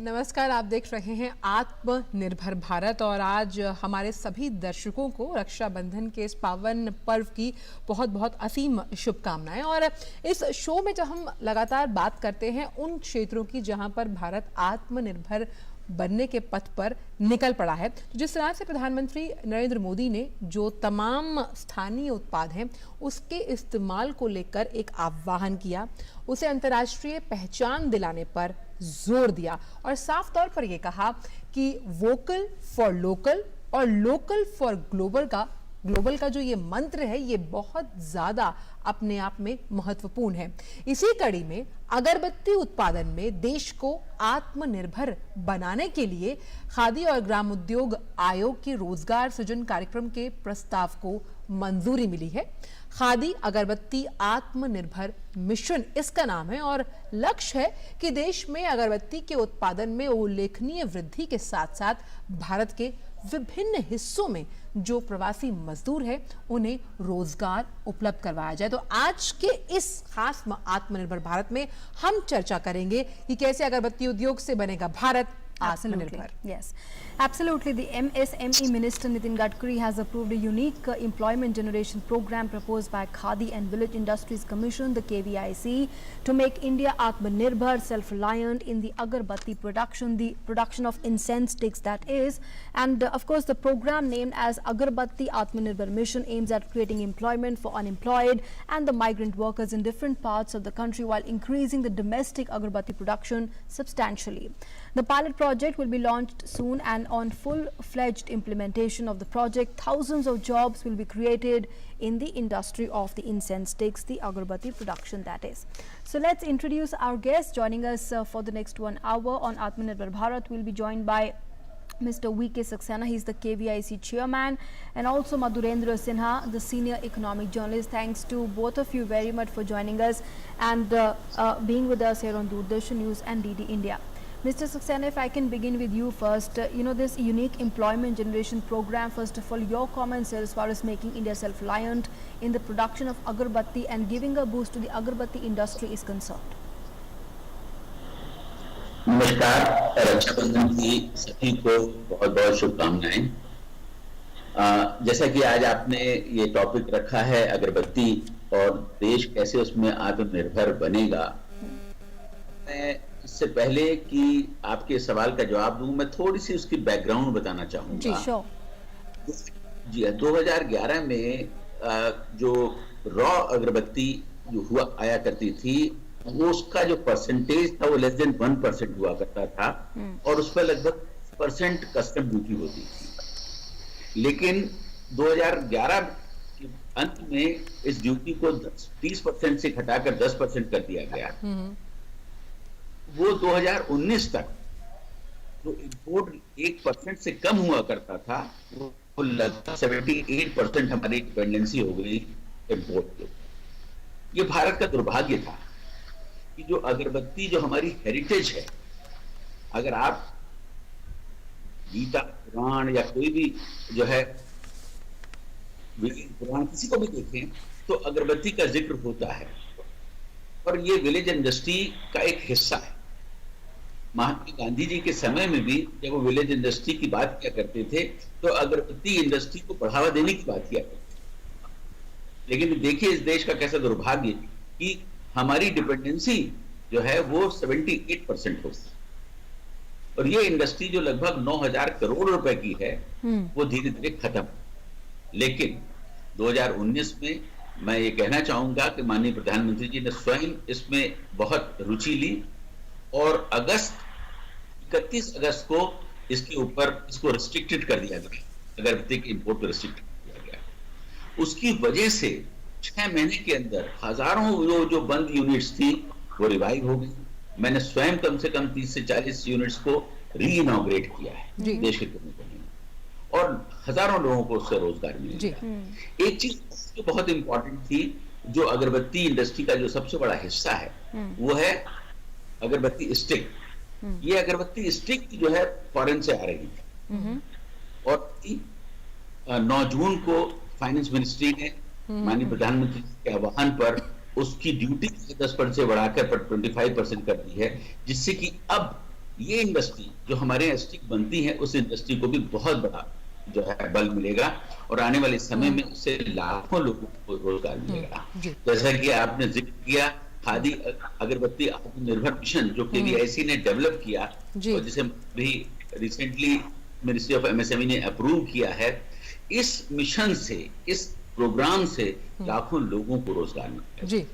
नमस्कार, आप देख रहे हैं आत्मनिर्भर भारत और आज हमारे सभी दर्शकों को रक्षाबंधन के इस पावन पर्व की बहुत बहुत असीम शुभकामनाएं। और इस शो में जब हम लगातार बात करते हैं उन क्षेत्रों की जहां पर भारत आत्मनिर्भर बनने के पथ पर निकल पड़ा है, तो जिस तरह से प्रधानमंत्री नरेंद्र मोदी ने जो तमाम स्थानीय उत्पाद हैं उसके इस्तेमाल को लेकर एक आह्वान किया, उसे अंतर्राष्ट्रीय पहचान दिलाने पर जोर दिया और साफ तौर पर यह कहा कि वोकल फॉर लोकल और लोकल फॉर ग्लोबल का जो ये मंत्र है ये बहुत ज्यादा अपने आप में महत्वपूर्ण है। इसी कड़ी में अगरबत्ती उत्पादन में देश को आत्मनिर्भर बनाने के लिए खादी और ग्रामोद्योग आयोग के रोजगार सृजन कार्यक्रम के प्रस्ताव को मंजूरी मिली है। खादी अगरबत्ती आत्मनिर्भर मिशन इसका नाम है और लक्ष्य है कि देश में अगरबत्ती के उत्पादन में उल्लेखनीय वृद्धि के साथ साथ भारत के विभिन्न हिस्सों में जो प्रवासी मजदूर है उन्हें रोजगार उपलब्ध करवाया जाए। तो आज के इस खास आत्मनिर्भर भारत में हम चर्चा करेंगे कि कैसे अगरबत्ती उद्योग से बनेगा Bharat Absolutely. Yes, absolutely. The MSME Minister Nitin Gadkari has approved a unique employment generation program proposed by Khadi and Village Industries Commission, the KVIC, to make India Atmanirbhar, self-reliant in the agarbatti production, the production of incense sticks that is. And of course, the program named as Agarbatti Atmanirbhar Mission aims at creating employment for unemployed and the migrant workers in different parts of the country while increasing the domestic agarbatti production substantially. The pilot project will be launched soon, and on full-fledged implementation of the project, thousands of jobs will be created in the industry of the incense sticks, the agarbatti production that is. So let's introduce our guest. Joining us for the next 1 hour on Atmanirbhar Bharat will be joined by Mr. V.K. Saxena, he is the KVIC chairman, and also Madhurendra Sinha, the senior economic journalist. Thanks to both of you very much for joining us and being with us here on Doordarshan News and DD India. Mr. Saxena, if I can begin with you first, this unique employment generation program, first of all, your comments as far as making India self-reliant in the production of agarbatti and giving a boost to the agarbatti industry is concerned. नमस्कार, रक्षाबंधन की सभी को बहुत बहुत शुभकामनाएं। जैसा कि आज आपने ये टॉपिक रखा है अगरबत्ती और देश कैसे उसमें आत्मनिर्भर बनेगा, मैं इससे पहले कि आपके सवाल का जवाब दूं, मैं थोड़ी सी उसकी बैकग्राउंड बताना चाहूंगा। जी, 2011 में जो रॉ अगरबत्ती जो आया करती थी वो उसका जो परसेंटेज था वो लेस देन 1% हुआ करता था और उस पर लगभग 1% कस्टम ड्यूटी होती थी। लेकिन 2011 के अंत में इस ड्यूटी को 30% से घटाकर 10% कर दिया गया। वो 2019 तक जो इंपोर्ट 1% से कम हुआ करता था वो लगभग 78% हमारी डिपेंडेंसी हो गई इंपोर्ट के। ये भारत का दुर्भाग्य था कि जो अगरबत्ती जो हमारी हेरिटेज है, अगर आप गीता पुराण या कोई भी जो है पुराण किसी को भी देखें तो अगरबत्ती का जिक्र होता है और ये विलेज इंडस्ट्री का एक हिस्सा है। महात्मा गांधी जी के समय में भी जब वो विलेज इंडस्ट्री की बात किया करते थे तो अगरबत्ती इंडस्ट्री को बढ़ावा देने की बात किया करते थे। लेकिन देखिए इस देश का कैसा दुर्भाग्य कि हमारी डिपेंडेंसी जो है वो 78% हो और ये इंडस्ट्री जो लगभग 9,000 करोड़ रुपए की है वो धीरे धीरे खत्म। लेकिन 2019 में मैं ये कहना चाहूंगा कि माननीय प्रधानमंत्री जी ने स्वयं इसमें बहुत रुचि ली और 31 अगस्त को इसके ऊपर इसको रिस्ट्रिक्टेड कर दिया गया, अगरबत्ती के इंपोर्ट को रिस्ट्रिक्टेड किया गया। उसकी वजह से 6 महीने के अंदर हजारों जो बंद यूनिट्स थी वो रिवाइव हो गई। मैंने स्वयं कम से कम 30 से 40 यूनिट्स को री इनॉग्रेट किया है देश के कोने कोने में और हजारों लोगों को उससे रोजगार मिला। एक चीज जो बहुत इंपॉर्टेंट थी, जो अगरबत्ती इंडस्ट्री का जो सबसे बड़ा हिस्सा है वो है अगरबत्ती स्टिक। ये अगरबत्ती स्टिक जो है फॉरेन से आ रही थी और 9 जून को फाइनेंस मिनिस्ट्री ने माननीय प्रधानमंत्री के आह्वान पर उसकी ड्यूटी 10% से बढ़ाकर 25% कर दी है, जिससे कि अब ये इंडस्ट्री जो हमारे यहाँ स्टिक बनती है उस इंडस्ट्री को भी बहुत बड़ा जो है बल मिलेगा और आने वाले समय में उससे लाखों लोगों को रोजगार मिलेगा। जी। जैसा कि आपने जिक्र किया खादी अगरबत्ती आत्मनिर्भर मिशन जो केवीआईसी ने डेवलप किया जी। और जिसे भी रिसेंटली मिनिस्ट्री ऑफ एमएसएमई ने अप्रूव किया है, इस मिशन से, इस प्रोग्राम से लाखों लोगों को रोजगार मिलेगा। जी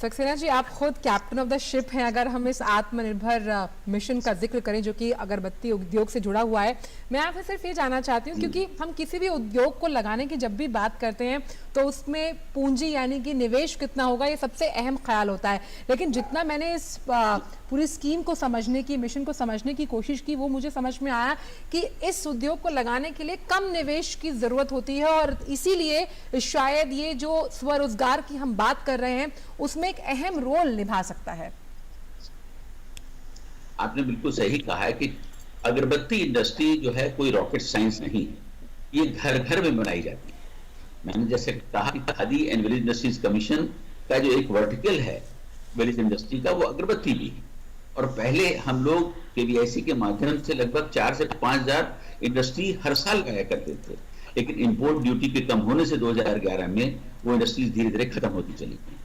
सक्सेना जी, आप खुद कैप्टन ऑफ द शिप हैं। अगर हम इस आत्मनिर्भर मिशन का जिक्र करें जो कि अगरबत्ती उद्योग से जुड़ा हुआ है, मैं आपसे सिर्फ ये जानना चाहती हूँ क्योंकि हम किसी भी उद्योग को लगाने की जब भी बात करते हैं तो उसमें पूंजी यानी कि निवेश कितना होगा ये सबसे अहम ख्याल होता है, लेकिन जितना मैंने इस पूरी स्कीम को समझने की, मिशन को समझने की कोशिश की, वो मुझे समझ में आया कि इस उद्योग को लगाने के लिए कम निवेश की जरूरत होती है और इसीलिए शायद ये जो स्वरोजगार की हम बात कर रहे हैं उसमें एक अहम रोल निभा सकता है। आपने बिल्कुल सही कहा है कि अगरबत्ती इंडस्ट्री जो है कोई रॉकेट साइंस नहीं, ये घर घर में बनाई जाती है। मैंने जैसे कहा कि khadi and village industries commission का जो एक वर्टिकल है विलेज इंडस्ट्री का, वो अगरबत्ती भी है। और पहले हम लोग केवीआईसी के माध्यम से लगभग 4 से 5 हजार इंडस्ट्री हर साल लगाया करते थे, लेकिन इंपोर्ट ड्यूटी के कम होने से 2011 में वो इंडस्ट्रीज धीरे धीरे खत्म होती चली गई।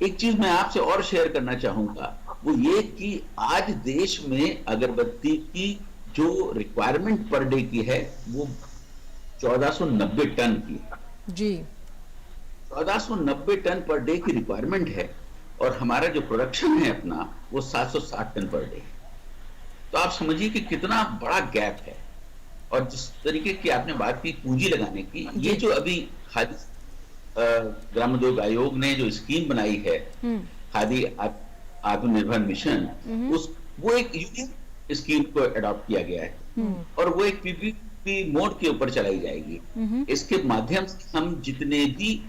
एक चीज मैं आपसे और शेयर करना चाहूंगा, वो ये कि आज देश में अगरबत्ती की जो रिक्वायरमेंट पर डे की है वो 1490 टन की है। जी 1490 टन पर डे की रिक्वायरमेंट है और हमारा जो प्रोडक्शन है अपना वो 760 टन पर डे। तो आप समझिए कि कितना बड़ा गैप है। और जिस तरीके की आपने बात की पूंजी लगाने की, ये जो अभी खादी ग्रामोद्योग आयोग ने जो स्कीम बनाई है खादी आत्मनिर्भर मिशन, वो एक यूनिक स्कीम को अडॉप्ट किया गया है और वो एक पीपीपी मोड के ऊपर चलाई जाएगी। इसके माध्यम से हम जितने भी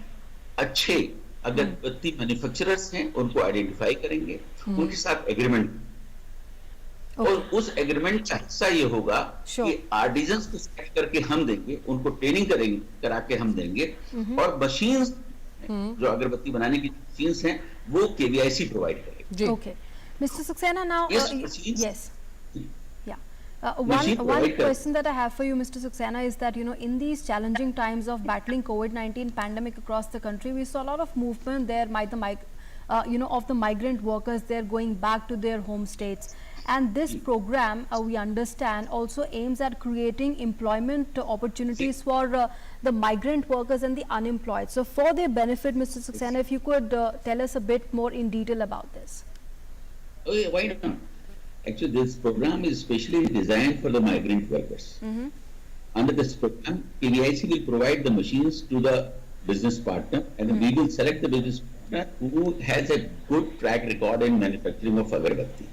अच्छे अगरबत्ती मैन्युफैक्चरर्स हैं उनको आइडेंटिफाई करेंगे, उनके साथ एग्रीमेंट और उस एग्रीमेंट का हिस्सा ये होगा कि आर्टिजन्स को सेलेक्ट करके हम देंगे, उनको ट्रेनिंग करेंगे, करा के हम देंगे और मशीन्स जो अगरबत्ती बनाने की मशीन्स हैं वो केवीआईसी प्रोवाइड करेगी। Okay, Mr. Saxena, now yes. Machine One provide question that I have for you, Mr. Saxena, is that in these challenging times of battling COVID-19 pandemic across the country, we saw a lot of movement there of the migrant workers. They're going back to their home states, and this program, we understand, also aims at creating employment opportunities for the migrant workers and the unemployed. So, for their benefit, Mr. Saxena, if you could tell us a bit more in detail about this. Oh, yeah, why not? Actually, this program is specially designed for the migrant workers. Under this program, KVIC will provide the machines to the business partner, and we will select the business partner who has a good track record in manufacturing of agarbatti.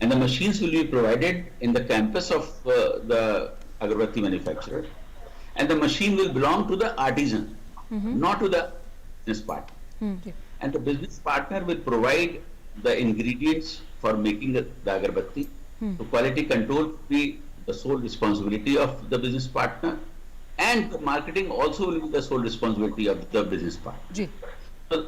And the machines will be provided in the campus of the agarbatti manufacturer, and the machine will belong to the artisan, not to the business partner. And the business partner will provide the ingredients for making the agarbatti. So quality control will be the sole responsibility of the business partner, and the marketing also will be the sole responsibility of the business partner. So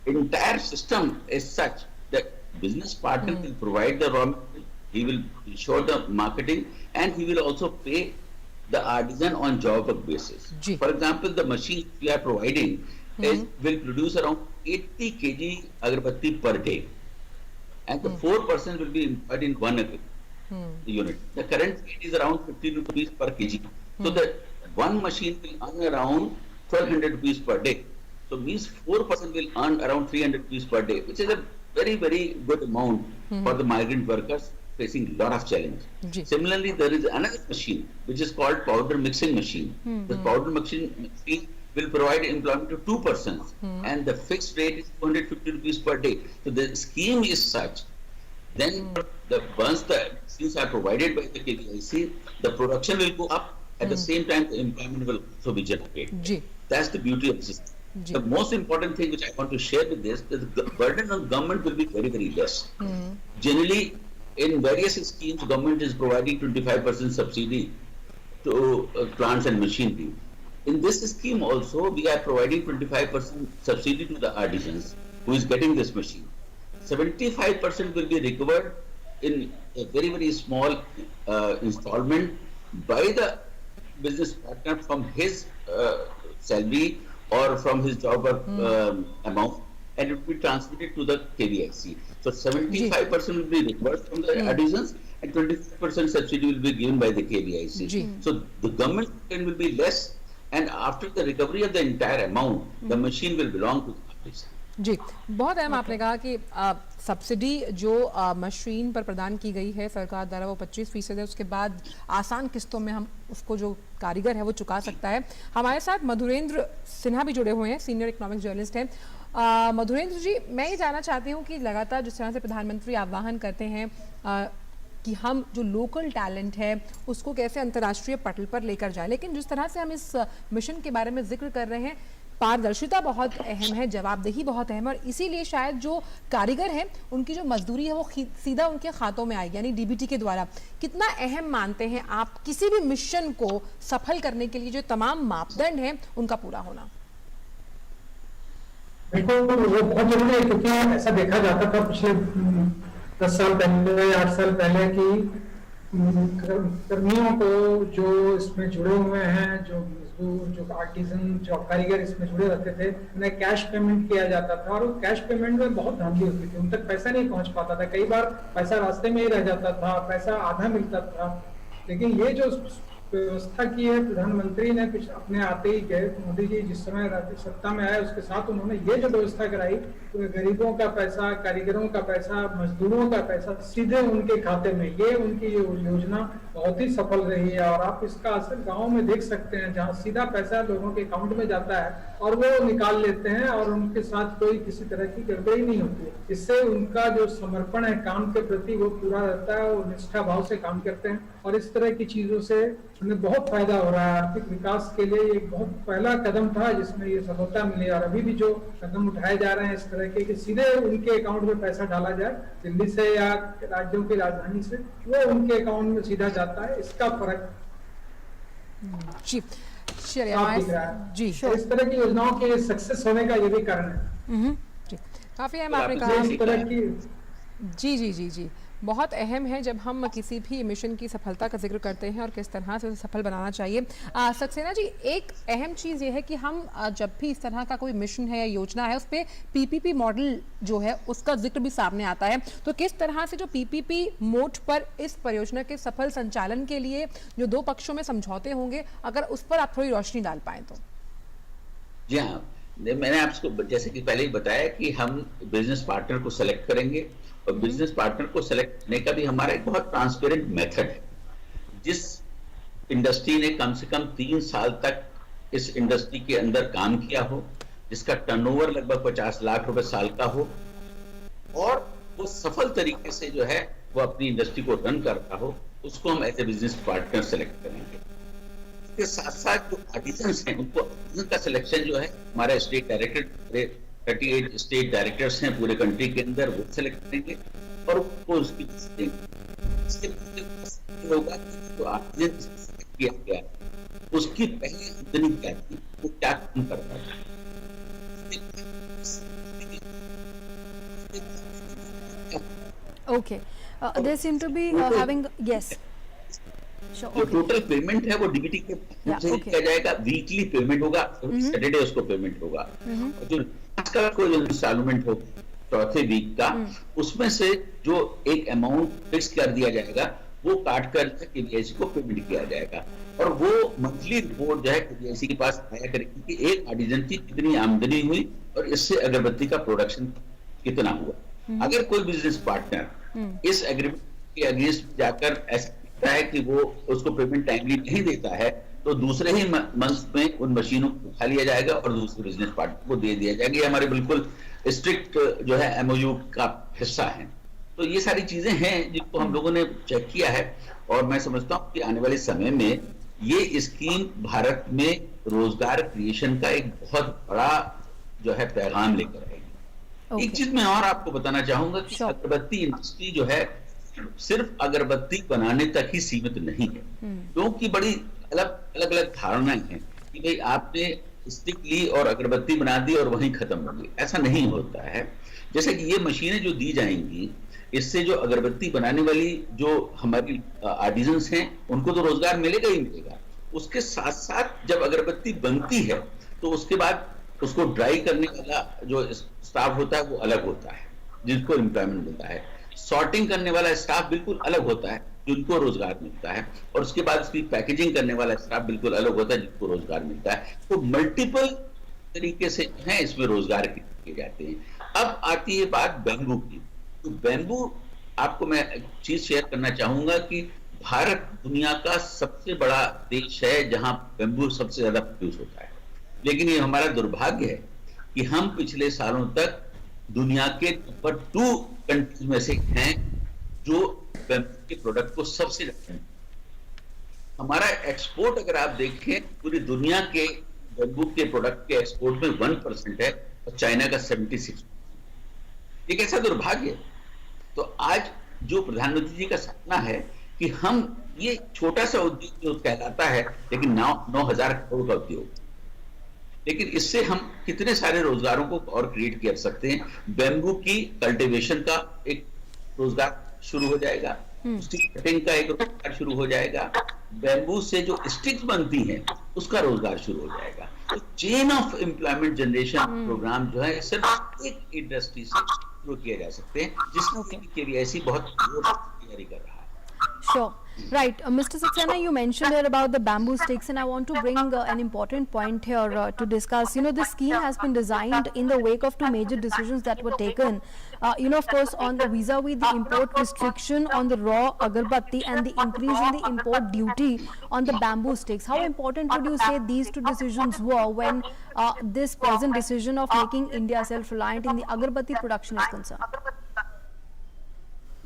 entire system is such that business partner will provide the raw material, he will ensure the marketing, and he will also pay the artisan on job work basis. For example, the machine we are providing will produce around 80 kg agarbatti per day. And the 4% will be employed in one unit. The current rate is around 15 rupees per kg. So the one machine will earn around 1200 rupees per day. So means 4% will earn around 300 rupees per day, which is a very, very good amount for the migrant workers facing a lot of challenge. Similarly, there is another machine which is called powder mixing machine. The powder mixing machine will provide employment to 2 persons, and the fixed rate is 250 rupees per day. So the scheme is such, then once the machines are provided by the KVIC, the production will go up, at the same time the employment will also be generated. That's the beauty of the system. The most important thing which I want to share with this is the burden on government will be very, very less. Generally, in various schemes, government is providing 25% subsidy to plants and machinery. In this scheme also, we are providing 25% subsidy to the artisans who is getting this machine. 75% will be recovered in a very small installment by the business partner from his salary or from his job amount, and it will be transmitted to the KVIC. So 75% will be reimbursed from the artisans and 25% subsidy will be given by the KVIC. So the government spend will be less, and after the recovery of the entire amount, the machine will belong to the artisan. जी, बहुत अहम आपने कहा कि subsidy जो machine पर प्रदान की गई है सरकार द्वारा वो 25% है, उसके बाद आसान किस्तों में हम उसको जो कारीगर है वो चुका सकता है। हमारे साथ मधुरेंद्र सिन्हा भी जुड़े हुए हैं, सीनियर इकोनॉमिक जर्नलिस्ट हैं। मधुरेंद्र जी, मैं ये जानना चाहती हूँ कि लगातार जिस तरह से प्रधानमंत्री आह्वान करते हैं कि हम जो लोकल टैलेंट है उसको कैसे अंतर्राष्ट्रीय पटल पर लेकर जाए, लेकिन जिस तरह से हम इस मिशन के बारे में जिक्र कर रहे हैं, पारदर्शिता बहुत अहम है, जवाबदेही बहुत अहम है, और इसीलिए शायद जो कारीगर हैं उनकी जो मजदूरी है वो सीधा उनके खातों में आएगी, यानी डीबीटी के द्वारा। कितना अहम मानते हैं आप किसी भी मिशन को सफल करने के लिए जो तमाम मापदंड हैं उनका पूरा होना? देखो, वो बहुत जरूरी है, क्योंकि ऐसा देखा जाता था पिछले 10 साल पहले, 8 साल पहले की कर्मियों को जो इसमें जुड़े हुए हैं, जो मजदूर, जो आर्टिजन, जो कारीगर इसमें जुड़े रहते थे, उन्हें कैश पेमेंट किया जाता था, और वो कैश पेमेंट में बहुत धांधली होती थी, उन तक पैसा नहीं पहुंच पाता था, कई बार पैसा रास्ते में ही रह जाता था, पैसा आधा मिलता था। लेकिन ये जो व्यवस्था की है प्रधानमंत्री ने कुछ अपने आते ही गए, मोदी जी जिस समय सत्ता में आए उसके साथ उन्होंने ये जो व्यवस्था कराई, तो गरीबों का पैसा, कारीगरों का पैसा, मजदूरों का पैसा सीधे उनके खाते में, ये उनकी योजना बहुत ही सफल रही है। और आप इसका असर गाँव में देख सकते हैं, जहाँ सीधा पैसा लोगों के अकाउंट में जाता है और वो निकाल लेते हैं, और उनके साथ कोई किसी तरह की गड़बड़ी नहीं होती है। इससे उनका जो समर्पण है काम के प्रति वो पूरा रहता है, वो निष्ठा भाव से काम करते हैं, और इस तरह की चीजों से उन्हें बहुत फायदा हो रहा है। आर्थिक विकास के लिए एक बहुत पहला कदम था जिसमें ये सफलता मिली, और अभी भी जो कदम उठाए जा रहे हैं इस तरह के कि सीधे उनके अकाउंट में पैसा डाला जाए, दिल्ली से या राज्यों की राजधानी से, वो उनके अकाउंट में सीधा जाता है, इसका फर्क जी चलिए जी इस तरह की योजनाओं के सक्सेस होने का ये भी कारण है। जी, काफी अहम आपने कहा इस तरह की जी जी जी जी बहुत अहम है जब हम किसी भी मिशन की सफलता का जिक्र करते हैं और किस तरह से उसे सफल बनाना चाहिए। सक्सेना जी, एक अहम चीज़ ये है कि हम जब भी इस तरह का कोई मिशन है या योजना है उस पर पीपीपी मॉडल जो है उसका जिक्र भी सामने आता है, तो किस तरह से जो पीपीपी मोड पर इस परियोजना के सफल संचालन के लिए जो दो पक्षों में समझौते होंगे, अगर उस पर आप थोड़ी रोशनी डाल पाएं तो। जी हाँ, मैंने आपको जैसे कि पहले ही बताया कि हम बिजनेस पार्टनर को सेलेक्ट करेंगे, और बिजनेस पार्टनर को सेलेक्ट करने का भी हमारा एक बहुत ट्रांसपेरेंट मेथड है। जिस इंडस्ट्री ने कम से कम 3 साल तक इस इंडस्ट्री के अंदर काम किया हो, जिसका टर्नओवर लगभग 50 लाख रुपए साल का हो, और वो सफल तरीके से जो है वो अपनी इंडस्ट्री को रन करता हो, उसको हम as a business partner select करेंगे। इसके साथ साथ जो आर्टिजन्स हैं उनको का सिलेक्शन जो है हमारा स्टेट डायरेक्टर 38 स्टेट डायरेक्टर्स हैं पूरे कंट्री के अंदर, वो सेलेक्ट करेंगे और उसको उसकी इसके होगा कि जो आर्टिजन किया गया उसकी पहले आमदनी क्या थी, वो क्या काम करता था। Okay, they seem to be having yes. Sure, जो okay. टोटल पेमेंट है वो डीबीटी के से किया जाएगा, वीकली पेमेंट होगा, सैटरडे उसको पेमेंट होगा, और जो का कोई इंस्टॉलमेंट हो चौथे वीक का, उसमें से जो एक अमाउंट फिक्स कर दिया जाएगा वो काट कर केवीआईसी को पेमेंट किया जाएगा, और वो मंथली रिपोर्ट जो है केवीआईसी के पास आया करेगी कि एक आर्टिजन की कितनी आमदनी हुई और इससे अगरबत्ती का प्रोडक्शन कितना हुआ। अगर कोई बिजनेस पार्टनर इस एग्रीमेंट के अगेंस्ट जाकर ऐसा है कि वो उसको पेमेंट टाइमली नहीं देता है, तो दूसरे ही मंथ में उन मशीनों को उठा लिया जाएगा और दूसरे बिजनेस पार्टनर को दे दिया जाएगा। ये हमारे बिल्कुल स्ट्रिक्ट जो है एमओयू का हिस्सा है। तो ये सारी चीजें हैं जिनको हम लोगों ने चेक किया है, और मैं समझता हूँ कि आने वाले समय में ये स्कीम भारत में रोजगार क्रिएशन का एक बहुत बड़ा जो है पैगाम लेकर आएगी। एक चीज मैं और आपको बताना चाहूंगा कि अगरबत्ती इंडस्ट्री जो है सिर्फ अगरबत्ती बनाने तक ही सीमित नहीं है, क्योंकि बड़ी अलग अलग धारणाएं हैं कि भाई आपने स्टिक ली और अगरबत्ती बना दी और वहीं खत्म हो गई। ऐसा नहीं होता है। जैसे कि ये मशीनें जो दी जाएंगी, इससे जो अगरबत्ती बनाने वाली जो हमारी आर्टिजन्स हैं उनको तो रोजगार मिलेगा ही मिलेगा। उसके साथ साथ जब अगरबत्ती बनती है तो उसके बाद उसको ड्राई करने वाला जो स्टाफ होता है वो अलग होता है, जिसको एम्प्लॉयमेंट मिलता है। सॉर्टिंग करने वाला स्टाफ बिल्कुल अलग होता है, जिनको रोजगार मिलता है। और उसके बाद उसकी पैकेजिंग करने वाला स्टाफ बिल्कुल अलग होता है, जिसको रोजगार मिलता है। तो मल्टीपल तरीके से हैं इसमें रोजगार किए जाते हैं। अब आती है बात बैम्बू की। तो बैम्बू, आपको मैं एक चीज शेयर करना चाहूंगा कि भारत दुनिया का सबसे बड़ा देश है जहां बैम्बू सबसे ज्यादा प्रोड्यूस होता है। लेकिन ये हमारा दुर्भाग्य है कि हम पिछले सालों तक दुनिया के नंबर 2 कंट्रीज में से हैं जो बैम्बू के प्रोडक्ट को सबसे ज्यादा। हमारा एक्सपोर्ट अगर आप देखें पूरी दुनिया के बैम्बू के प्रोडक्ट के एक्सपोर्ट में 1% है और चाइना का 76%। ये कैसा दुर्भाग्य है। तो आज जो प्रधानमंत्री जी का सपना है कि हम ये छोटा सा उद्योग जो कहलाता है लेकिन 9,000 करोड़ का उद्योग, लेकिन इससे हम कितने सारे रोजगारों को और क्रिएट कर सकते हैं। बैम्बू की कल्टीवेशन का एक रोजगार शुरू हो जाएगा, स्टिक कटिंग का एक रोजगार शुरू हो जाएगा, बैम्बू से जो स्टिक्स बनती हैं उसका रोजगार शुरू हो जाएगा। तो chain of employment generation program जो है सिर्फ एक इंडस्ट्री से शुरू किया जा सकते हैं, जिसमें केवीआईसी बहुत तैयारी कर रहा है। Sure. Right. Mr. Saxena, you mentioned here about the bamboo sticks, and I want to bring an important point here to discuss. You know, this scheme has been designed in the wake of 2 major decisions that were taken. Of course, on the vis-a-vis the import restriction on the raw agarbatti and the increase in the import duty on the bamboo sticks. How important would you say these 2 decisions were when this present decision of making India self-reliant in the agarbatti production is concerned?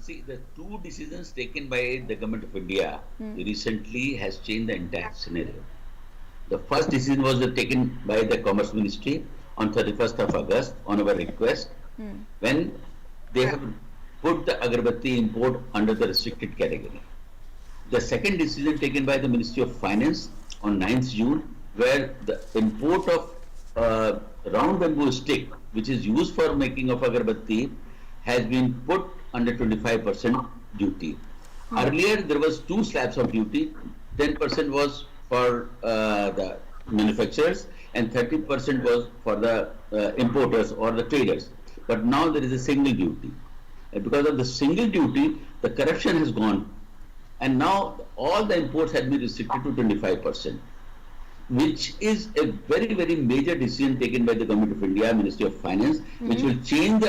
See, the 2 decisions taken by the government of India recently has changed the entire scenario. The first decision was taken by the Commerce Ministry on 31st of August on our request, when they have put the agarbatti import under the restricted category. The second decision taken by the Ministry of Finance on 9th June, where the import of round bamboo stick, which is used for making of agarbatti, has been put under 25% duty. Earlier there was 2 slabs of duty. 10% was for the manufacturers and 30% was for the importers or the traders. But now there is a single duty. And because of the single duty, the corruption has gone, and now all the imports have been restricted to 25%, which is a very, very major decision taken by the Government of India, Ministry of Finance, which will change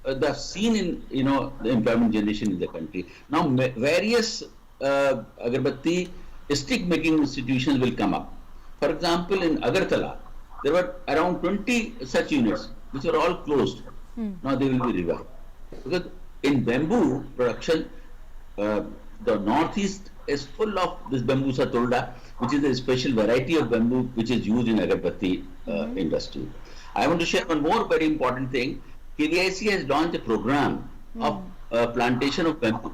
the scene in the employment generation in the country. Now various agarbatti stick making institutions will come up. For example, in Agartala there were around 20 such units which are all closed. Now they will be revived, because in bamboo production the northeast is full of this Bambusa tolda, which is a special variety of bamboo which is used in agarbatti industry. I want to share one more very important thing. KVIC has launched a program of plantation of bamboo.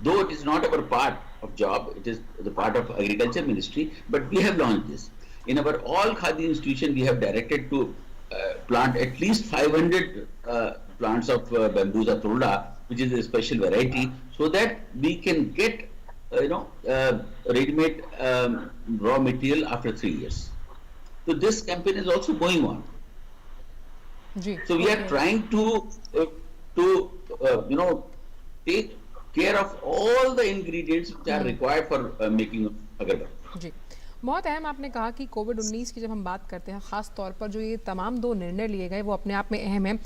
Though it is not our part of job, it is the part of Agriculture Ministry, but we have launched this. In our all Khadi institution, we have directed to plant at least 500 plants of Bambusa tolda, which is a special variety, so that we can get ready-made raw material after 3 years. So this campaign is also going on. So we are trying to take care of all the ingredients which are required for making agarbatti. जी, बहुत अहम आपने कहा कि कोविड-19 की जब हम बात करते हैं, खास तौर पर जो ये तमाम 2 निर्णय लिए गए वो अपने आप में अहम है।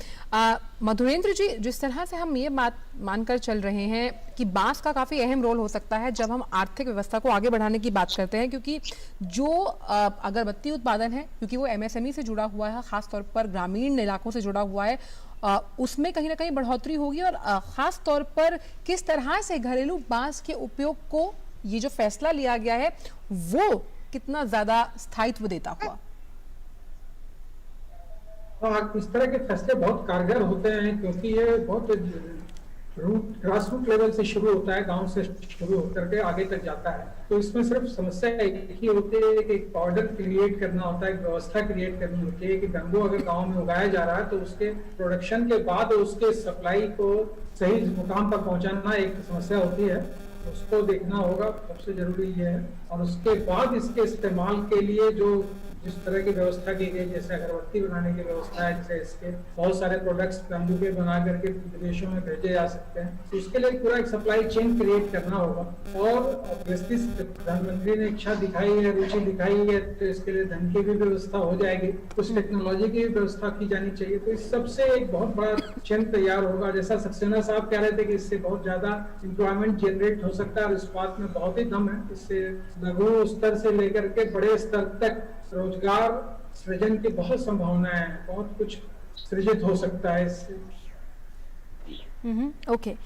मधुरेंद्र जी, जिस तरह से हम ये बात मानकर चल रहे हैं कि बांस का काफ़ी अहम रोल हो सकता है जब हम आर्थिक व्यवस्था को आगे बढ़ाने की बात करते हैं, क्योंकि जो अगरबत्ती उत्पादन है, क्योंकि वो MSME से जुड़ा हुआ है, खास तौर पर ग्रामीण इलाकों से जुड़ा हुआ है, उसमें कहीं ना कहीं बढ़ोतरी होगी। और ख़ास तौर पर किस तरह से घरेलू बांस के उपयोग को ये जो फैसला लिया गया है वो कितना ज़्यादा स्थायित्व देता हुआ। इस तरह के फैसले बहुत कारगर होते हैं, क्योंकि ये बहुत ग्रास रूट लेवल से शुरू होता है, गांव से शुरू होकर के आगे तक जाता है। तो इसमें सिर्फ समस्या एक ही होती है कि एक ऑर्डर क्रिएट करना होता है, एक व्यवस्था क्रिएट करनी होती है कि बैम्बू अगर गांव में उगाया जा रहा है तो उसके प्रोडक्शन के बाद उसके सप्लाई को सही मुकाम पर पहुंचाना एक समस्या होती है, उसको देखना होगा, सबसे जरूरी ये है। और उसके बाद इसके इस्तेमाल के लिए जो जिस तरह की व्यवस्था की गई, जैसे अगरबत्ती बनाने की व्यवस्था है, जैसे इसके बहुत सारे प्रोडक्ट्स बैम्बू के बना करके विदेशों में भेजे जा सकते हैं, तो उसके लिए पूरा एक सप्लाई चेन क्रिएट करना होगा। और ऑब्वियसली प्रधानमंत्री ने इच्छा दिखाई है, रुचि दिखाई है, तो इसके लिए धन की भी व्यवस्था हो जाएगी, कुछ टेक्नोलॉजी की भी व्यवस्था की जानी चाहिए। तो इस सबसे एक बहुत बड़ा चेन तैयार होगा। जैसा सक्सेना साहब कह रहे थे कि इससे बहुत ज्यादा एम्प्लॉयमेंट जनरेट हो सकता है, और इस बात में बहुत ही दम है। इससे लघु स्तर से लेकर के बड़े स्तर तक रोजगार सृजन की बहुत संभावनाएं हैं, बहुत कुछ सृजित हो सकता है इससे। Okay.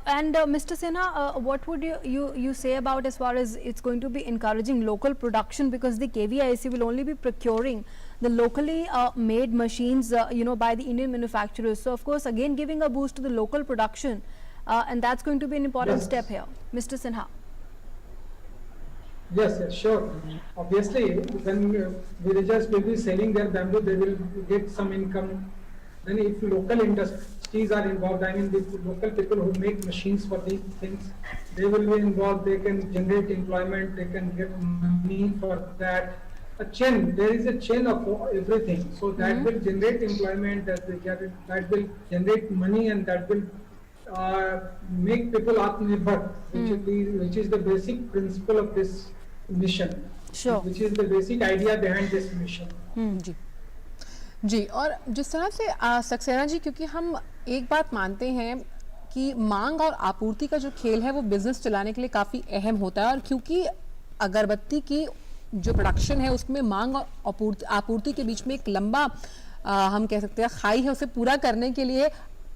And Mr. Sinha, what would you say about as far as it's going to be encouraging local production, because the KVIC will only be procuring the locally made machines, by the Indian manufacturers. So of course, again giving a boost to the local production, and that's going to be an important step here, Mr. Sinha. Yes, sure. Obviously, when villagers will be selling their bamboo, they will get some income. Then if local industries are involved, I mean the local people who make machines for these things, they will be involved, they can generate employment, they can get money for that. There is a chain of everything. So that will generate employment, that will generate money, and that will make people Atmanirbhar, which is the basic principle of this mission. Sure. Which is the basic idea behind this mission. जी, और जिस तरह से सक्सेना जी, क्योंकि हम एक बात मानते हैं कि मांग और आपूर्ति का जो खेल है वो बिजनेस चलाने के लिए काफ़ी अहम होता है, और क्योंकि अगरबत्ती की जो प्रोडक्शन है उसमें मांग और आपूर्ति के बीच में एक लंबा हम कह सकते हैं खाई है, उसे पूरा करने के लिए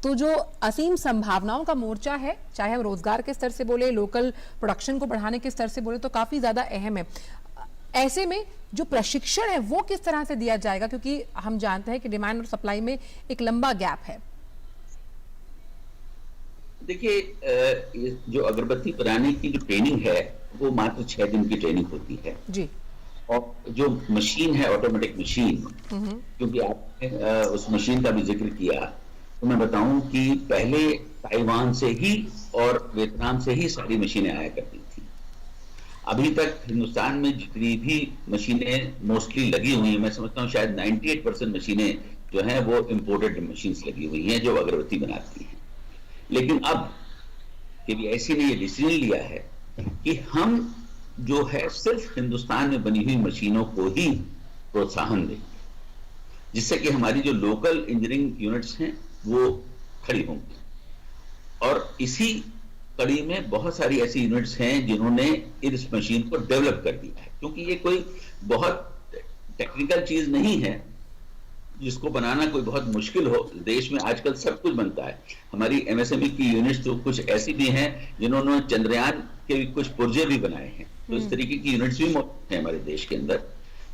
तो जो असीम संभावनाओं का मोर्चा है, चाहे हम रोजगार के स्तर से बोले, लोकल प्रोडक्शन को बढ़ाने के स्तर से बोले, तो काफ़ी ज़्यादा अहम है। ऐसे में जो प्रशिक्षण है वो किस तरह से दिया जाएगा, क्योंकि हम जानते हैं कि डिमांड और सप्लाई में एक लंबा गैप है। देखिए, जो अगरबत्ती बनाने की जो ट्रेनिंग है वो मात्र 6 दिन की ट्रेनिंग होती है जी। और जो मशीन है, ऑटोमेटिक मशीन, क्योंकि आपने उस मशीन का भी जिक्र किया, तो मैं बताऊं कि पहले ताइवान से ही और वियतनाम से ही सारी मशीनें आया करती थी। अभी तक हिंदुस्तान में जितनी भी मशीनें मोस्टली लगी हुई हैं, मैं समझता हूँ शायद 98% मशीनें जो हैं वो इंपोर्टेड मशीन्स लगी हुई हैं जो अगरबत्ती बनाती हैं। लेकिन अब केवीआईसी ने ये डिसीजन लिया है कि हम जो है सिर्फ हिंदुस्तान में बनी हुई मशीनों को ही प्रोत्साहन देंगे, जिससे कि हमारी जो लोकल इंजीनियरिंग यूनिट्स हैं वो खड़ी होंगी। और इसी कड़ी में बहुत सारी ऐसी यूनिट्स हैं जिन्होंने इस मशीन को डेवलप कर दिया है, क्योंकि ये कोई बहुत टेक्निकल चीज नहीं है जिसको बनाना कोई बहुत मुश्किल हो। देश में आजकल सब कुछ बनता है। हमारी एमएसएमई की यूनिट्स तो कुछ ऐसी भी हैं जिन्होंने चंद्रयान के कुछ पुर्जे भी बनाए हैं, तो इस तरीके की यूनिट्स भी मौजूद हैं हमारे देश के अंदर।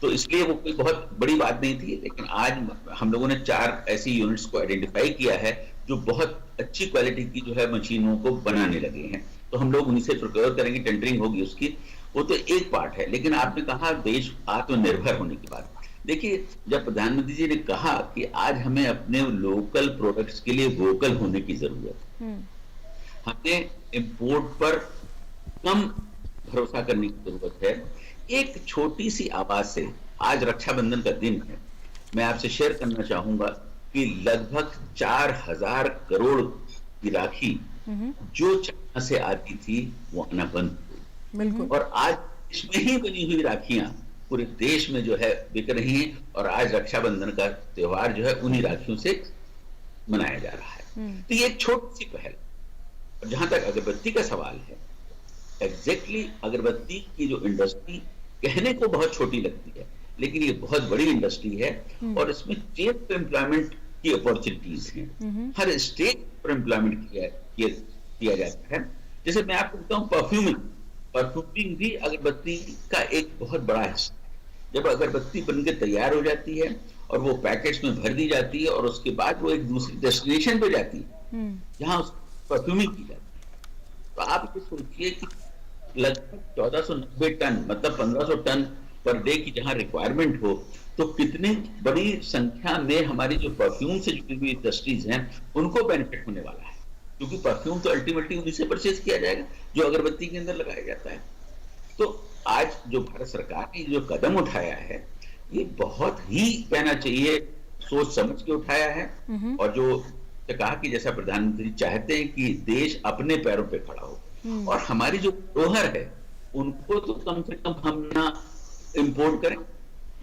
तो इसलिए वो कोई बहुत बड़ी बात नहीं थी, लेकिन आज हम लोगों ने 4 ऐसी यूनिट्स को आइडेंटिफाई किया है जो बहुत अच्छी क्वालिटी की जो है मशीनों को बनाने लगे हैं। तो हम लोग उन्हीं से प्रोक्योर करेंगे, टेंडरिंग होगी उसकी, वो तो एक पार्ट है। लेकिन आपने कहा देश आत्मनिर्भर होने की बात, देखिए जब प्रधानमंत्री जी ने कहा कि आज हमें अपने लोकल प्रोडक्ट्स के लिए वोकल होने की जरूरत है, हमें इंपोर्ट पर कम भरोसा करने की जरूरत है। एक छोटी सी आवाज से, आज रक्षाबंधन का दिन है, मैं आपसे शेयर करना चाहूंगा कि लगभग 4000 करोड़ की राखी जो चाइना से आती थी वो आना बंद हुई, और आज इसमें ही बनी हुई राखियां पूरे देश में जो है बिक रही हैं। और आज रक्षाबंधन का त्योहार जो है उन्हीं राखियों से मनाया जा रहा है। तो ये एक छोटी सी पहल। और जहां तक अगरबत्ती का सवाल है, एग्जैक्टली अगरबत्ती की जो इंडस्ट्री कहने को बहुत छोटी लगती है, लेकिन ये बहुत बड़ी इंडस्ट्री है और इसमें स्टेट पर एम्प्लॉयमेंट की अपॉर्चुनिटीज हैं। हर स्टेट पर एम्प्लॉयमेंट किया जाता है। जैसे मैं आपको बताऊं, परफ्यूमिंग भी अगरबत्ती का एक बहुत बड़ा हिस्सा है। जब अगरबत्ती बनकर तैयार हो जाती है और वो पैकेट्स में भर दी जाती है और उसके बाद वो एक दूसरी डेस्टिनेशन पे जाती है जहां परफ्यूमिंग की जाती है। तो आप ये सोचिए कि लगभग 1490 टन मतलब 1500 टन पर डे की जहां रिक्वायरमेंट हो, तो कितनी बड़ी संख्या में हमारी जो परफ्यूम से जुड़ी हुई इंडस्ट्रीज हैं उनको बेनिफिट होने वाला है, क्योंकि परफ्यूम तो अल्टीमेटली उन्हीं से परचेज किया जाएगा जो अगरबत्ती के अंदर लगाया जाता है। तो आज जो भारत सरकार ने जो कदम उठाया है ये बहुत ही कहना चाहिए सोच समझ के उठाया है, और जो कहा कि जैसा प्रधानमंत्री चाहते हैं कि देश अपने पैरों पे खड़ा हो, और हमारी जो धरोहर है उनको तो कम से कम हम ना इंपोर्ट करें।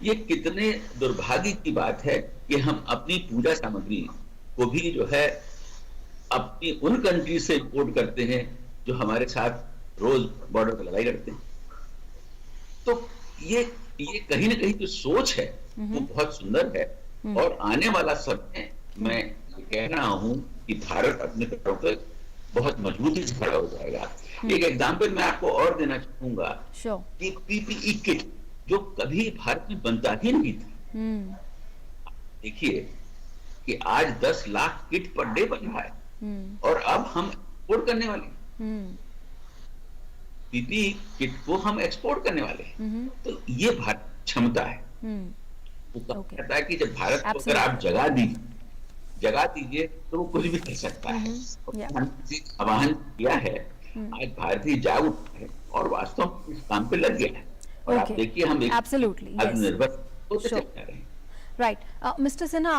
ये कितने दुर्भाग्य की बात है कि हम अपनी पूजा सामग्री को भी जो है अपनी उन कंट्री से इंपोर्ट करते हैं जो हमारे साथ रोज बॉर्डर पर लड़ाई लड़ते हैं। तो ये कहीं ना कहीं जो सोच है वो बहुत सुंदर है, और आने वाला समय मैं कह रहा हूं कि भारत अपने पैरों पर बहुत मजबूती से खड़ा हो जाएगा। एक एग्जांपल मैं आपको और देना चाहूंगा कि पीपीई किट जो कभी भारत में बनता ही नहीं था, देखिए कि आज 10 लाख किट पर डे बन रहा है, और अब हम एक्सपोर्ट करने वाले हैं। पीपीई किट को हम एक्सपोर्ट करने वाले हैं। तो ये भारत क्षमता है। वो कहता है कि जब भारत को अगर आप जगा दीजिए तो वो कुछ भी कर सकता है। आह्वान किया है, आज भारतीय जाग उठा है और वास्तव में इस काम पे लग गया है, और आप देखिए हम एक आत्मनिर्भर होते चल रहे हैं। Right. Mr. Sinha,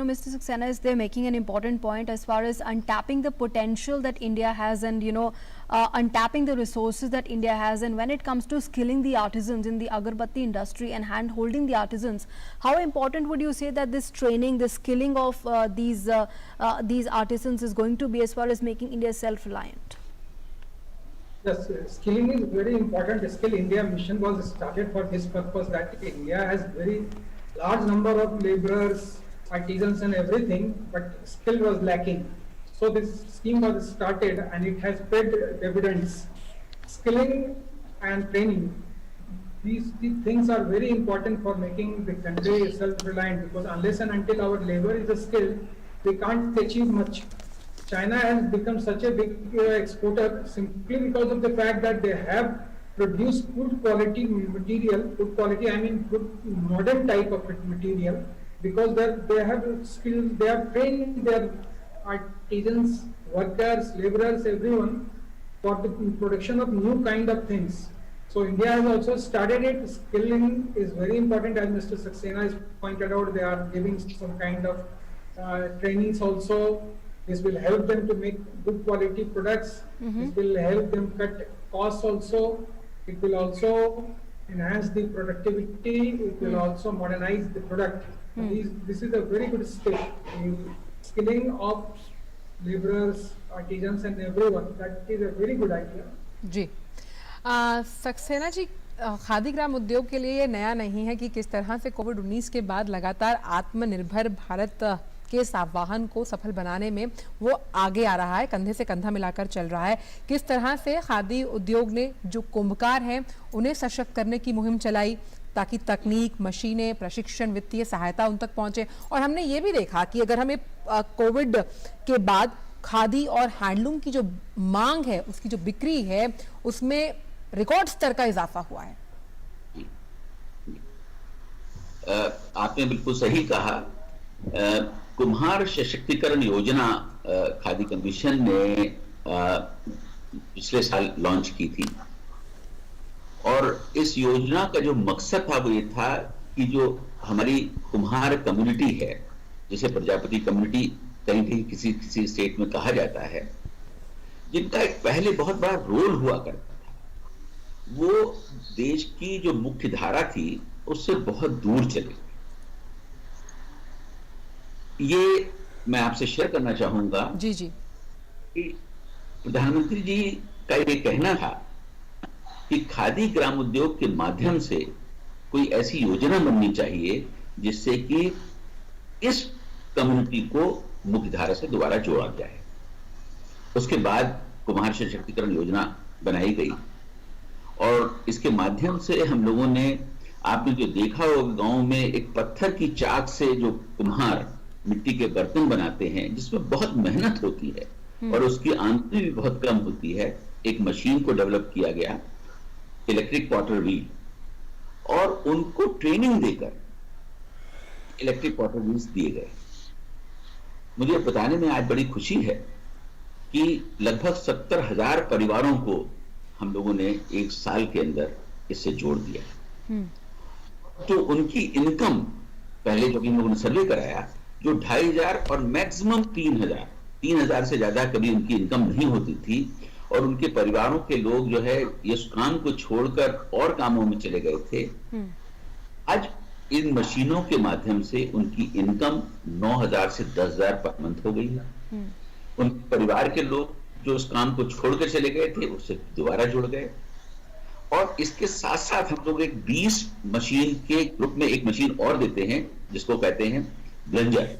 Mr. Saxena is there making an important point as far as untapping the potential that India has, and, untapping the resources that India has. And when it comes to skilling the artisans in the agarbatti industry and hand holding the artisans, how important would you say that this training, the skilling of these artisans is going to be as far as making India self-reliant? Yes, skilling is very important. Skill India mission was started for this purpose, that India has very large number of laborers, artisans and everything, but skill was lacking. So this scheme was started and it has paid dividends. Skilling and training, these things are very important for making the country self-reliant, because unless and until our labor is skilled, we can't achieve much. China has become such a big exporter simply because of the fact that they have produced good quality material, good quality, I mean good modern type of material, because they have skills, they have trained their artisans, workers, laborers, everyone for the production of new kind of things. So India has also started it. Skilling is very important, as Mr. Saxena has pointed out. They are giving some kind of trainings also. This will help them to make good quality products. This will help them cut costs also. It will also enhance the productivity. It will also modernize the product. This is a very good step. Skilling of laborers, artisans and everyone, that is a very good idea. जी सक्सेना जी, खादी ग्राम उद्योग के लिए ये नया नहीं है कि किस तरह से कोविड-19 के बाद लगातार आत्मनिर्भर भारत के इस आह्वान को सफल बनाने में वो आगे आ रहा है, कंधे से कंधा मिलाकर चल रहा है। किस तरह से खादी उद्योग ने जो कुंभकार हैं उन्हें सशक्त करने की मुहिम चलाई ताकि तकनीक, मशीनें, प्रशिक्षण, वित्तीय सहायता उन तक पहुंचे। और हमने ये भी देखा कि अगर हमें कोविड के बाद खादी और हैंडलूम की जो मांग है, उसकी जो बिक्री है, उसमें रिकॉर्ड स्तर का इजाफा हुआ है। आपने बिल्कुल सही कहा। कुम्हार सशक्तिकरण योजना खादी कमीशन ने पिछले साल लॉन्च की थी, और इस योजना का जो मकसद था वो ये था कि जो हमारी कुम्हार कम्युनिटी है, जिसे प्रजापति कम्युनिटी कहीं कहीं किसी किसी स्टेट में कहा जाता है, जिनका एक पहले बहुत बड़ा रोल हुआ करता था, वो देश की जो मुख्य धारा थी उससे बहुत दूर चले। ये मैं आपसे शेयर करना चाहूंगा जी कि प्रधानमंत्री जी का ये कहना था कि खादी ग्राम उद्योग के माध्यम से कोई ऐसी योजना बननी चाहिए जिससे कि इस कम्युनिटी को मुख्यधारा से दोबारा जोड़ा जाए। उसके बाद कुम्हार सशक्तिकरण योजना बनाई गई, और इसके माध्यम से हम लोगों ने, आपने जो देखा होगा गांव में एक पत्थर की चाक से जो कुम्हार मिट्टी के बर्तन बनाते हैं, जिसमें बहुत मेहनत होती है, और उसकी आमदनी भी बहुत कम होती है, एक मशीन को डेवलप किया गया, इलेक्ट्रिक पॉटर व्हील, और उनको ट्रेनिंग देकर इलेक्ट्रिक पॉटर व्हील्स दिए गए। मुझे बताने में आज बड़ी खुशी है कि लगभग 70,000 परिवारों को हम लोगों ने एक साल के अंदर इससे जोड़ दिया। तो उनकी इनकम, पहले जब इन लोगों ने सर्वे कराया, जो 2,500 और मैक्सिमम 3,000 से ज्यादा कभी उनकी इनकम नहीं होती थी, और उनके परिवारों के लोग जो है इस काम को छोड़कर और कामों में चले गए थे। आज इन मशीनों के माध्यम से उनकी इनकम 9,000 से 10,000 पर मंथ हो गई है। उनके परिवार के लोग जो उस काम को छोड़कर चले गए थे, उससे दोबारा जुड़ गए। और इसके साथ साथ हम लोग एक 20 मशीन के ग्रुप में एक मशीन और देते हैं, जिसको कहते हैं ब्लेंजर।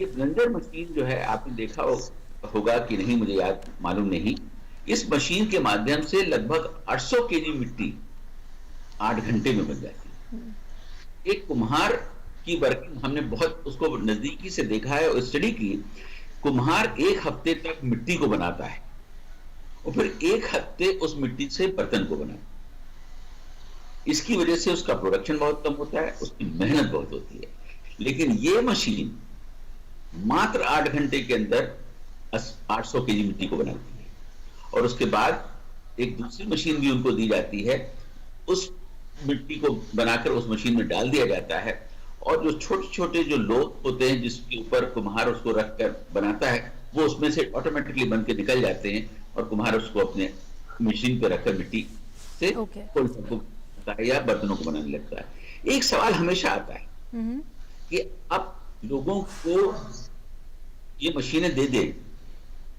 ये ब्लेंजर मशीन जो है, आपने देखा होगा कि नहीं मुझे याद मालूम नहीं, इस मशीन के माध्यम से लगभग 800 केजी मिट्टी 8 घंटे में बन जाती है। एक कुम्हार की वर्किंग हमने बहुत उसको नजदीकी से देखा है और स्टडी की। कुम्हार 1 हफ्ते तक मिट्टी को बनाता है और फिर 1 हफ्ते उस मिट्टी से बर्तन को बनाता है। इसकी वजह से उसका प्रोडक्शन बहुत कम होता है, उसकी मेहनत बहुत होती है। लेकिन ये मशीन मात्र 8 घंटे के अंदर 800 केजी मिट्टी को बनाती है। और उसके बाद एक दूसरी मशीन भी उनको दी जाती है, उस मिट्टी को बनाकर उस मशीन में डाल दिया जाता है, और जो छोटे छोटे जो लोग होते हैं जिसके ऊपर कुम्हार उसको रखकर बनाता है, वो उसमें से ऑटोमेटिकली बन के निकल जाते हैं, और कुम्हार उसको अपने मशीन पे रखकर मिट्टी से या बर्तनों को बनाने लगता है। एक सवाल हमेशा आता है कि अब लोगों को ये मशीनें दे दे,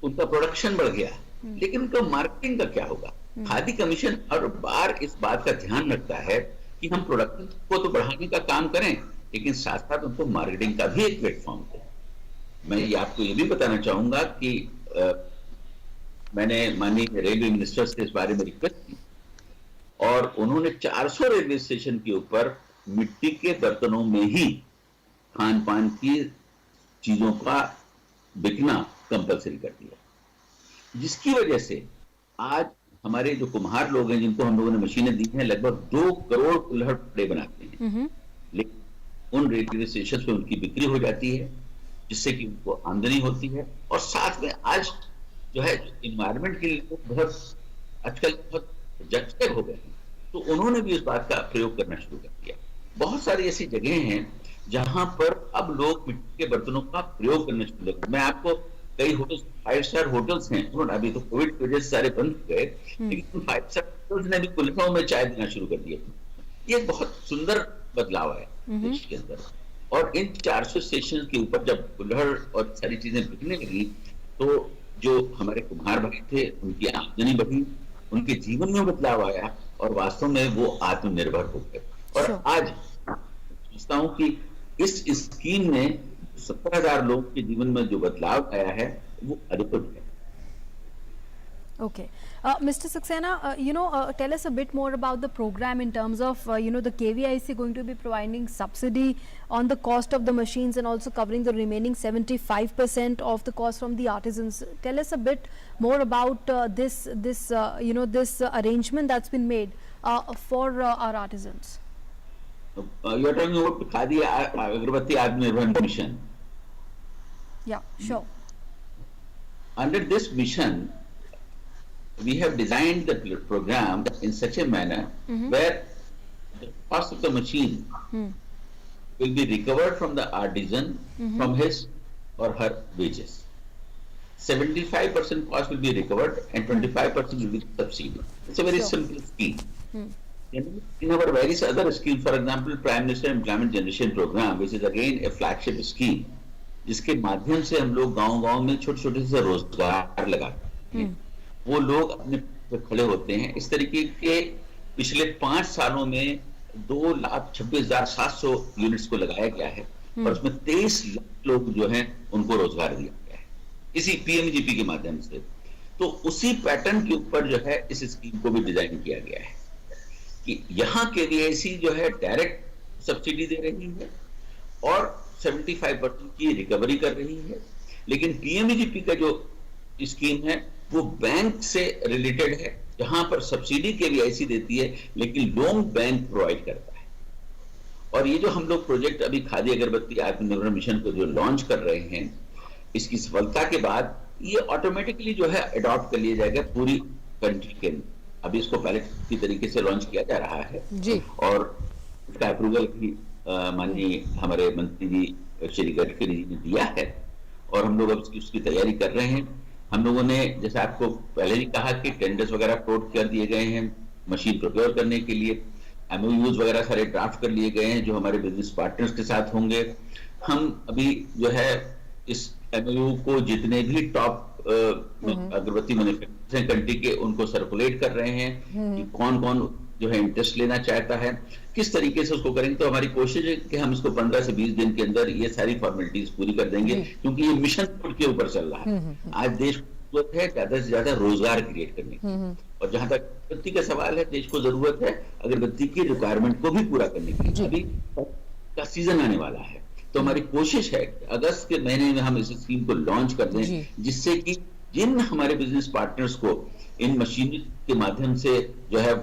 उनका प्रोडक्शन बढ़ गया, लेकिन उनका मार्केटिंग का क्या होगा? खादी कमीशन हर बार इस बात का ध्यान रखता है कि हम प्रोडक्शन को तो बढ़ाने का काम करें, लेकिन साथ साथ उनको मार्केटिंग का भी एक प्लेटफॉर्म दें। मैं ये आपको ये भी बताना चाहूंगा कि मैंने माननीय रेलवे मिनिस्टर से इस बारे में रिक्वेस्ट की, और उन्होंने 400 रेलवे स्टेशन के ऊपर मिट्टी के बर्तनों में ही खान पान की चीजों का बिकना कंपलसरी कर दिया, जिसकी वजह से आज हमारे जो कुम्हार लोग हैं, जिनको हम लोगों ने मशीनें दी हैं, लगभग 2 करोड़ कुल्हड़ कपड़े बनाते हैं। लेकिन उन रेलवे स्टेशन पे उनकी बिक्री हो जाती है, जिससे कि उनको आमदनी होती है। और साथ में आज जो है इन्वायरमेंट के लिए बहुत आजकल बहुत जागरूक हो गए हैं, तो उन्होंने भी इस बात का प्रयोग करना शुरू कर दिया। बहुत सारी ऐसी जगह हैं जहां पर अब लोग मिट्टी के बर्तनों का प्रयोग करना शुरू कर। मैं आपको कई होटल्स, 5 स्टार होटल्स हैं, उन्होंने अभी तो कोविड की वजह से सारे बंद हो गए, लेकिन 5 स्टार होटल्स ने भी कुल्हड़ों में चाय देना शुरू कर दिया। ये एक बहुत सुंदर बदलाव है देश के अंदर। और इन 400 स्टेशन के ऊपर जब कुल्हड़ और सारी चीजें बिकने लगी, तो जो हमारे कुम्हार भाई थे, उनकी आमदनी बढ़ी, उनके जीवन में बदलाव आया, और वास्तव में वो आत्मनिर्भर हो गए। और आज सोचता हूँ कि इस स्कीम ने 70,000 लोगों के जीवन में जो बदलाव आया है, वो अद्भुत है। Okay. Mr. Saxena, tell us a bit more about the program in terms of, the KVIC going to be providing subsidy on the cost of the machines and also covering the remaining 75% of the cost from the artisans. Tell us a bit more about this arrangement that's been made for our artisans. You are talking about Khadi Agarbatti Atmanirbhar mission. Yeah, sure. Under this mission, we have designed the program in such a manner where the cost of the machine will be recovered from the artisan from his or her wages. 75% cost will be recovered and 25% will be subsidy. It's a very simple scheme. In our various other schemes, for example, Prime Minister Employment Generation Program, which is again a flagship scheme, जिसके माध्यम से हम लोग गांव-गांव में छोटे-छोटे से रोजगार लगाते हैं। वो लोग अपने पे खड़े होते हैं। इस तरीके के पिछले 5 सालों में 2,26,700 यूनिट्स को लगाया गया है, और उसमें 23 लाख लोग जो हैं उनको रोजगार दिया गया है इसी पीएमजीपी के माध्यम से। तो उसी पैटर्न के ऊपर जो है इस स्कीम को भी डिजाइन किया गया है कि यहाँ केवीआईसी जो है डायरेक्ट सब्सिडी दे रही है और 75% की रिकवरी कर रही है, लेकिन पीएमजीपी का जो स्कीम है वो बैंक से रिलेटेड है, जहां पर सब्सिडी केवीआईसी देती है लेकिन लोन बैंक प्रोवाइड करता है। और ये जो हम लोग प्रोजेक्ट अभी खादी अगरबत्ती आत्मनिर्भर मिशन को जो लॉन्च कर रहे हैं, इसकी सफलता के बाद ये ऑटोमेटिकली जो है अडॉप्ट कर लिया जाएगा पूरी कंट्री के। अभी इसको पायलट की तरीके से लॉन्च किया जा रहा है जी। और इसका अप्रूवल भी माननीय हमारे मंत्री जी श्री गडकरी जी ने दिया है और हम लोग अब उसकी तैयारी कर रहे हैं। हम लोगों ने जैसे आपको पहले भी कहा कि टेंडर्स वगैरह फ्लोट कर दिए गए हैं मशीन प्रोक्योर करने के लिए, एमओयूज वगैरह सारे ड्राफ्ट कर लिए गए हैं जो हमारे बिजनेस पार्टनर्स के साथ होंगे। हम अभी जो है इस एमओयू को जितने भी टॉप अगरबत्ती मैन्युफैक्चरिंग कंट्री के उनको सर्कुलेट कर रहे हैं कि कौन कौन जो है इंटरेस्ट लेना चाहता है, किस तरीके से उसको करेंगे। तो हमारी कोशिश है कि हम इसको 15 से 20 दिन के अंदर ये सारी फॉर्मेलिटीज पूरी कर देंगे, क्योंकि ये मिशन के ऊपर चल रहा है। आज देश को जरूरत है ज्यादा से ज्यादा रोजगार क्रिएट करने की, और जहां तक अगरबत्ती का सवाल है, देश को जरूरत है अगरबत्ती की रिक्वायरमेंट को भी पूरा करने की। अभी का सीजन आने वाला है, तो हमारी कोशिश है कि अगस्त के महीने में हम इस स्कीम को लॉन्च कर दें, जिससे कि जिन हमारे बिजनेस पार्टनर्स को इन मशीन के माध्यम से जो है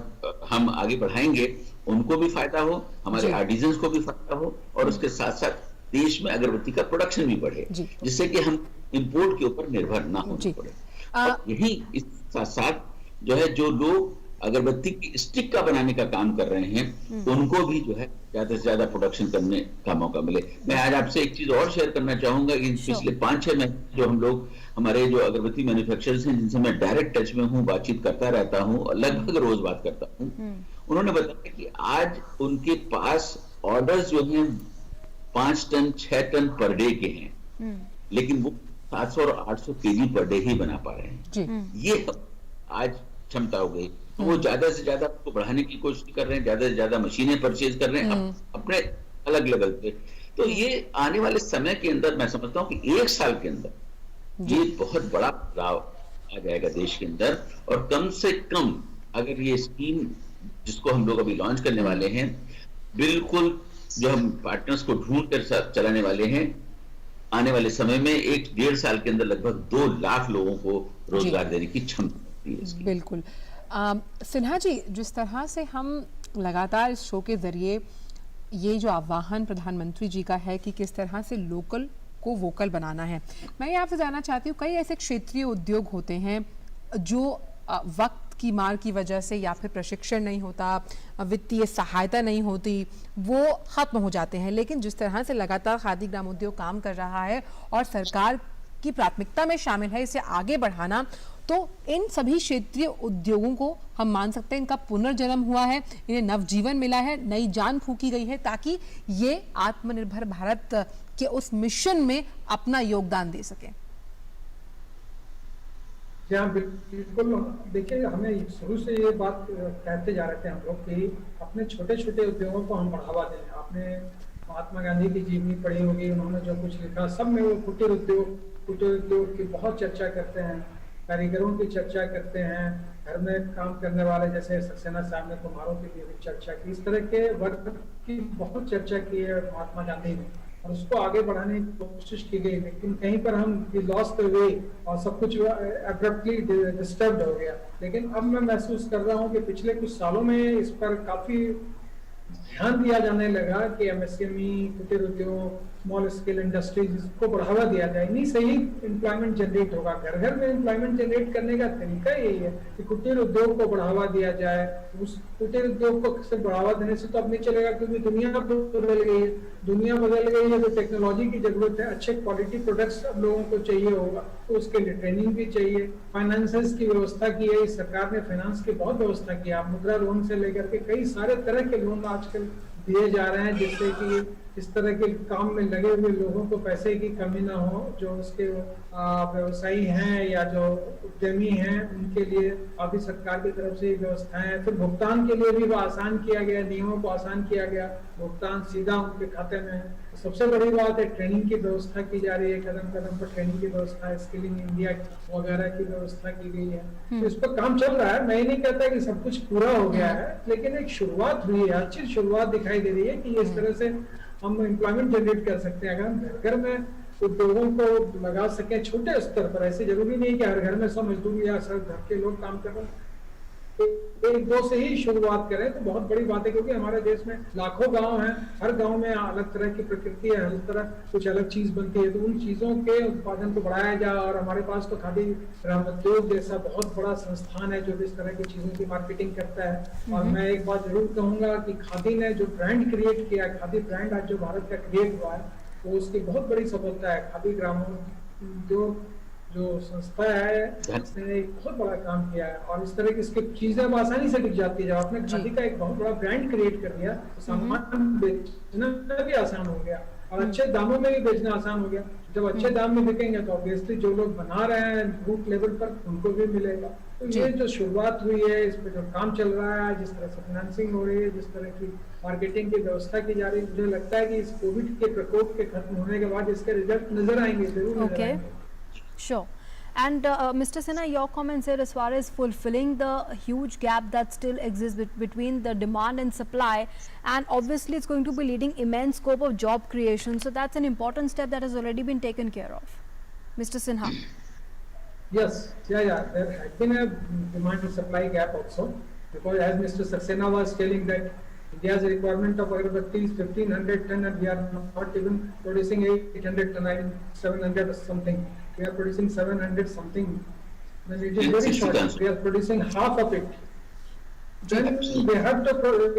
हम आगे बढ़ाएंगे, उनको भी फायदा हो, हमारे आर्टिजन्स को भी फायदा हो, और उसके साथ साथ देश में अगरबत्ती का प्रोडक्शन भी बढ़े, जिससे कि हम इंपोर्ट के ऊपर निर्भर ना होना पड़े। और यही इस साथ साथ जो है जो लोग अगरबत्ती की स्टिक का बनाने का काम कर रहे हैं, उनको भी जो है ज्यादा से ज्यादा प्रोडक्शन करने का मौका मिले। मैं आज आपसे एक चीज और शेयर करना चाहूंगा कि पिछले 5-6 महीने जो हम लोग हमारे जो अगरबत्ती मैन्युफैक्चरर्स हैं जिनसे मैं डायरेक्ट टच में हूँ, बातचीत करता रहता हूँ और लगभग रोज बात करता हूँ, उन्होंने बताया कि आज उनके पास ऑर्डर्स जो हैं 5 टन 6 टन पर डे के हैं, लेकिन वो 700 और 800 केजी पर डे ही बना पा रहे हैं। ये आज क्षमता हो गई, तो वो ज्यादा से ज्यादा उसको बढ़ाने की कोशिश कर रहे हैं, ज्यादा से ज्यादा मशीनें परचेज कर रहे हैं अपने अलग लेवल पे। तो ये आने वाले समय के अंदर मैं समझता हूँ कि 1 साल के अंदर ये बहुत बड़ा बदलाव आ जाएगा देश के अंदर। और कम से कम अगर ये स्कीम जिसको हम लोग अभी लॉन्च करने वाले हैं, बिल्कुल जो हम पार्टनर्स को ढूंढ कर चलाने वाले हैं, आने वाले समय में 1-1.5 साल के अंदर लगभग 2 लाख लोगों को रोजगार देने की क्षमता है। बिल्कुल। सिन्हा जी, जिस तरह से हम लगातार इस शो के जरिए ये जो आह्वान प्रधानमंत्री जी का है कि किस तरह से लोकल को वोकल बनाना है, मैं ये आपसे जानना चाहती हूँ, कई ऐसे क्षेत्रीय उद्योग होते हैं जो वक्त की मार की वजह से या फिर प्रशिक्षण नहीं होता, वित्तीय सहायता नहीं होती, वो खत्म हो जाते हैं। लेकिन जिस तरह से लगातार खादी ग्राम उद्योग काम कर रहा है और सरकार की प्राथमिकता में शामिल है इसे आगे बढ़ाना, तो इन सभी क्षेत्रीय उद्योगों को हम मान सकते हैं इनका पुनर्जन्म हुआ है, इन्हें नवजीवन मिला है, नई जान फूकी गई है, ताकि ये आत्मनिर्भर भारत के उस मिशन में अपना योगदान दे सके। हाँ बिल्कुल। देखिए, हमें शुरू से ये बात कहते जा रहे थे हम लोग कि अपने छोटे छोटे उद्योगों को हम बढ़ावा दें। आपने महात्मा गांधी की जीवनी पढ़ी होगी, उन्होंने जो कुछ लिखा, सब में वो कुटीर उद्योग की बहुत चर्चा करते हैं, कारीगरों की चर्चा करते हैं, घर में काम करने वाले जैसे सक्सेना साहब ने कुम्हारों की भी चर्चा की। इस तरह के वर्ग की बहुत चर्चा की है महात्मा गांधी ने, और उसको आगे बढ़ाने की कोशिश की गई, लेकिन कहीं पर हम लॉस्ट द वे और सब कुछ एब्रप्टली डिस्टर्ब हो गया। लेकिन अब मैं महसूस कर रहा हूँ कि पिछले कुछ सालों में इस पर काफी ध्यान दिया जाने लगा कि एमएसएमई, कुटीर उद्योग, स्मॉल स्केल इंडस्ट्रीज, इसको बढ़ावा दिया जाए। इन्हीं से ही एम्प्लॉयमेंट जनरेट होगा। घर घर में एम्प्लॉयमेंट जनरेट करने का तरीका यही है कि कुटीर उद्योग को बढ़ावा दिया जाए। उस कुटीर उद्योग को सिर्फ बढ़ावा देने से तो अब नहीं चलेगा, क्योंकि दुनिया बदल गई है। दुनिया बदल गई है तो टेक्नोलॉजी की जरूरत है, अच्छे क्वालिटी प्रोडक्ट्स अब लोगों को चाहिए होगा, तो उसके लिए ट्रेनिंग भी चाहिए। फाइनेंसेस की व्यवस्था की है, सरकार ने फाइनेंस की बहुत व्यवस्था की है। मुद्रा लोन से लेकर के कई सारे तरह के लोन आजकल दिए जा रहे हैं, जिससे कि इस तरह के काम में लगे हुए लोगों को पैसे की कमी ना हो। जो उसके व्यवसायी हैं या जो उद्यमी हैं, उनके लिए अभी सरकार की तरफ से व्यवस्थाएं हैं। फिर भुगतान के लिए भी वो आसान किया गया, नियमों को आसान किया गया, भुगतान सीधा उनके खाते में है। सबसे बड़ी बात है, ट्रेनिंग की व्यवस्था की जा रही है, कदम कदम पर ट्रेनिंग की व्यवस्था, स्किलिंग इंडिया वगैरह की व्यवस्था की गई है। तो इस पर काम चल रहा है। मैं नहीं कहता कि सब कुछ पूरा हो गया है, लेकिन एक शुरुआत हुई है, अच्छी शुरुआत दिखाई दे रही है कि इस तरह से हम एम्प्लॉयमेंट जनरेट कर सकते हैं। अगर हम घर घर में उद्योगों को लगा सकें छोटे स्तर पर। ऐसे जरूरी नहीं कि हर घर में 100 मजदूर या सब घर के लोग काम कर रहे हैं, एक दो से ही शुरुआत करें तो बहुत बड़ी बात है, क्योंकि हमारे देश में लाखों गांव हैं, हर गांव में अलग तरह की प्रकृति है, हर तरह कुछ अलग चीज बनती है, तो उन चीजों के उत्पादन को बढ़ाया जाए। और हमारे पास तो खादी ग्रामोद्योग जैसा बहुत बड़ा संस्थान है जो इस तरह की चीजों की मार्केटिंग करता है। और मैं एक बात जरूर कहूंगा कि खादी ने जो ब्रांड क्रिएट किया है, खादी ब्रांड आज जो भारत का क्रिएट हुआ है, वो उसकी बहुत बड़ी सफलता है। खादी ग्रामोद्योग जो संस्था है इसने एक बहुत बड़ा काम किया है, और इस तरह की इसकी चीजें अब आसानी से बिक जाती है। जब आपने खादी का एक बहुत बड़ा ब्रांड क्रिएट कर दिया तो सामान बेचना भी आसान हो गया और अच्छे दामों में भी बेचना आसान हो गया। जब अच्छे दाम में बिकेंगे तो ऑब्वियसली जो लोग बना रहे हैं रूट लेवल पर उनको भी मिलेगा। तो ये जो शुरुआत हुई है, इस पे जो काम चल रहा है, जिस तरह से फाइनेंसिंग हो रही है, जिस तरह की मार्केटिंग की व्यवस्था की जा रही है, मुझे लगता है कि इस कोविड के प्रकोप के खत्म होने के बाद इसके रिजल्ट नजर आएंगे, जरूर नजर आएंगे। Sure. And Mr. Sinha, your comments here as far as fulfilling the huge gap that still exists between the demand and supply, and obviously it's going to be leading immense scope of job creation. So that's an important step that has already been taken care of. Mr. Sinha. Yes, yeah. There had been a demand and supply gap also, because as Mr. Saxena was telling that India's requirement of agarbatti is 1500 ton and we are not even producing 800 ton, 700 or something. We are producing 700 something. Then it is very short. We are producing half of it. Then we have to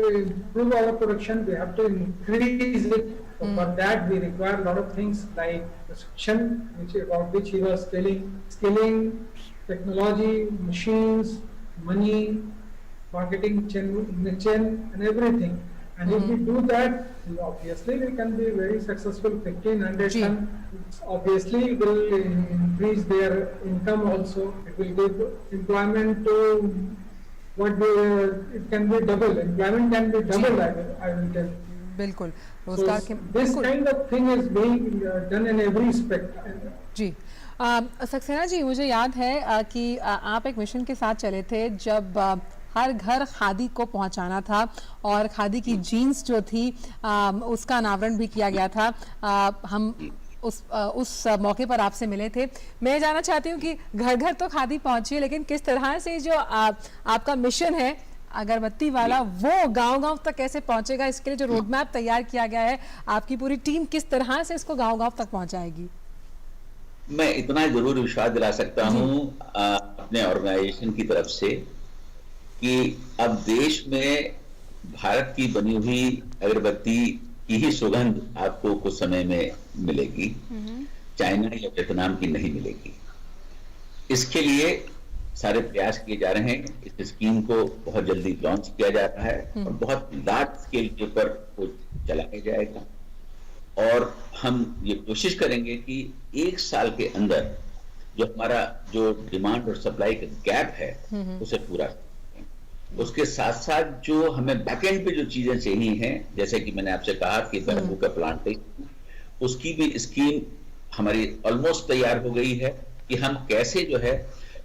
improve our production. We have to increase it. So for that, we require a lot of things like construction, about which he was telling, skilling, technology, machines, money, marketing chain and everything. And if we do that, obviously we can be very successful. 1500 ton obviously will increase their income also. It will give employment to it can be double. Employment can be double, I will tell. बिल्कुल रोजगार के This kind of thing is being done in every aspect. जी सक्सेना जी, मुझे याद है कि आप एक mission के साथ चले थे जब हर घर खादी को पहुंचाना था और खादी की जीन्स जो थी उसका अनावरण भी किया गया था। हम उस मौके पर आपसे मिले थे। मैं जानना चाहती हूँ कि घर घर तो खादी पहुंची है, लेकिन किस तरह से जो आपका मिशन है अगरबत्ती वाला वो गांव-गांव तक कैसे पहुंचेगा, इसके लिए जो रोड मैप तैयार किया गया है, आपकी पूरी टीम किस तरह से इसको गांव-गांव तक पहुंचाएगी? मैं इतना जरूर विश्वास दिला सकता हूँ अपने ऑर्गेनाइजेशन की तरफ से कि अब देश में भारत की बनी हुई अगरबत्ती की ही सुगंध आपको कुछ समय में मिलेगी, चाइना या वियतनाम की नहीं मिलेगी। इसके लिए सारे प्रयास किए जा रहे हैं। इस स्कीम को बहुत जल्दी लॉन्च किया जा रहा है और बहुत लार्ज स्केल के ऊपर वो चलाया जाएगा। और हम ये कोशिश करेंगे कि 1 साल के अंदर जो हमारा जो डिमांड और सप्लाई का गैप है उसे पूरा करें। उसके साथ साथ जो हमें बैकएंड पे जो चीजें चाहिए हैं, जैसे कि मैंने आपसे कहा कि बैम्बू का प्लांटेशन, उसकी भी स्कीम हमारी ऑलमोस्ट तैयार हो गई है कि हम कैसे जो है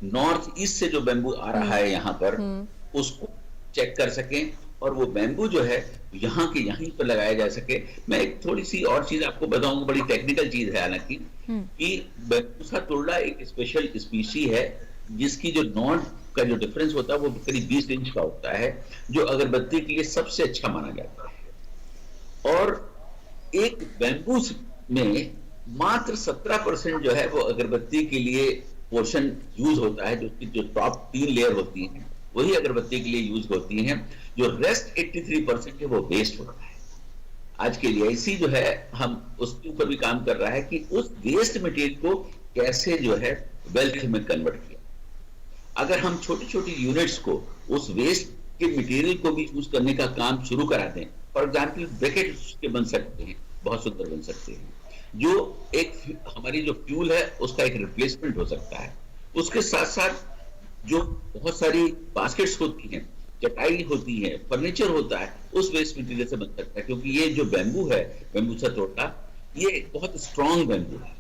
नॉर्थ ईस्ट से जो बैम्बू आ रहा है यहाँ पर उसको चेक कर सकें और वो बैम्बू जो है यहाँ के यहीं पर लगाया जा सके। मैं एक थोड़ी सी और चीज आपको बताऊंगा, बड़ी टेक्निकल चीज है हालांकि, कि बैम्बूसा तुरला एक स्पेशल स्पीशी है जिसकी जो नॉट का जो डिफरेंस होता है वो करीब 20 इंच का होता है, जो अगरबत्ती के लिए सबसे अच्छा माना जाता है। और एक बैम्बू में मात्र 17% जो है वो अगरबत्ती के लिए पोर्शन यूज होता है, जो टॉप 3 लेयर होती हैं वही अगरबत्ती के लिए यूज होती हैं। जो रेस्ट 83% है वो वेस्ट होता है। आज के लिए इसी जो है हम उसके ऊपर भी काम कर रहा है कि उस वेस्ट मटेरियल को कैसे जो है वेल्थ में कन्वर्ट किया। अगर हम छोटी छोटी यूनिट्स को उस वेस्ट के मटेरियल को भी यूज करने का काम शुरू करा दें, फॉर एग्जाम्पल ब्रैकेट के बन सकते हैं, बहुत सुंदर बन सकते हैं, जो एक हमारी जो फ्यूल है उसका एक रिप्लेसमेंट हो सकता है। उसके साथ साथ जो बहुत सारी बास्केट्स होती हैं, चटाई होती है, फर्नीचर होता है, उस वेस्ट मटेरियल से बन सकता है। क्योंकि ये जो बैम्बू है, बैम्बूसा तोड़ना, ये बहुत स्ट्रॉन्ग बैम्बू है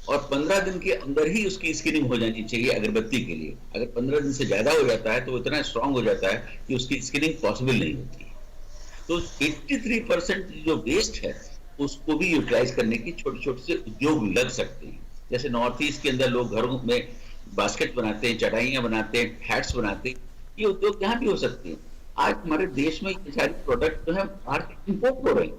और 15 दिन के अंदर ही उसकी स्किनिंग हो जानी चाहिए अगरबत्ती के लिए। अगर 15 दिन से ज्यादा हो जाता है तो इतना स्ट्रॉन्ग हो जाता है कि उसकी स्किनिंग पॉसिबल नहीं होती है। तो 83% जो वेस्ट है उसको भी यूटिलाइज करने की छोटे छोटे से उद्योग लग सकते हैं। जैसे नॉर्थ ईस्ट के अंदर लोग घरों में बास्केट बनाते हैं, चटाइयां बनाते हैं, हैट्स बनाते हैं, ये उद्योग यहाँ भी हो सकते हैं। आज हमारे देश में ये सारे प्रोडक्ट जो है बाहर से इंपोर्ट हो रहे हैं,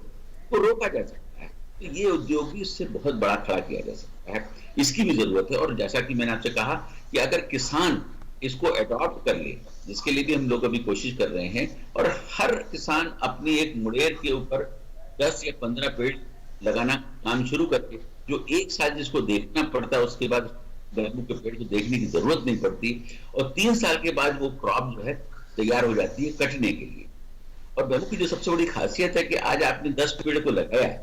तो रोका जा सकता है। तो ये उद्योग भी इससे बहुत बड़ा खड़ा किया जा सकता है, इसकी भी जरूरत है। और जैसा कि मैंने आपसे कहा कि अगर किसान इसको अडॉप्ट कर ले, जिसके लिए भी हम लोग अभी कोशिश कर रहे हैं, और हर किसान अपनी एक मुड़ेर के ऊपर 10 या 15 पेड़ लगाना काम शुरू करके, जो एक साल जिसको देखना पड़ता है उसके बाद बैम्बू के पेड़ को देखने की जरूरत नहीं पड़ती, और 3 साल के बाद वो क्रॉप जो है तैयार हो जाती है कटने के लिए। और बैम्बू की जो सबसे बड़ी खासियत है कि आज आपने 10 पेड़ को लगाया है,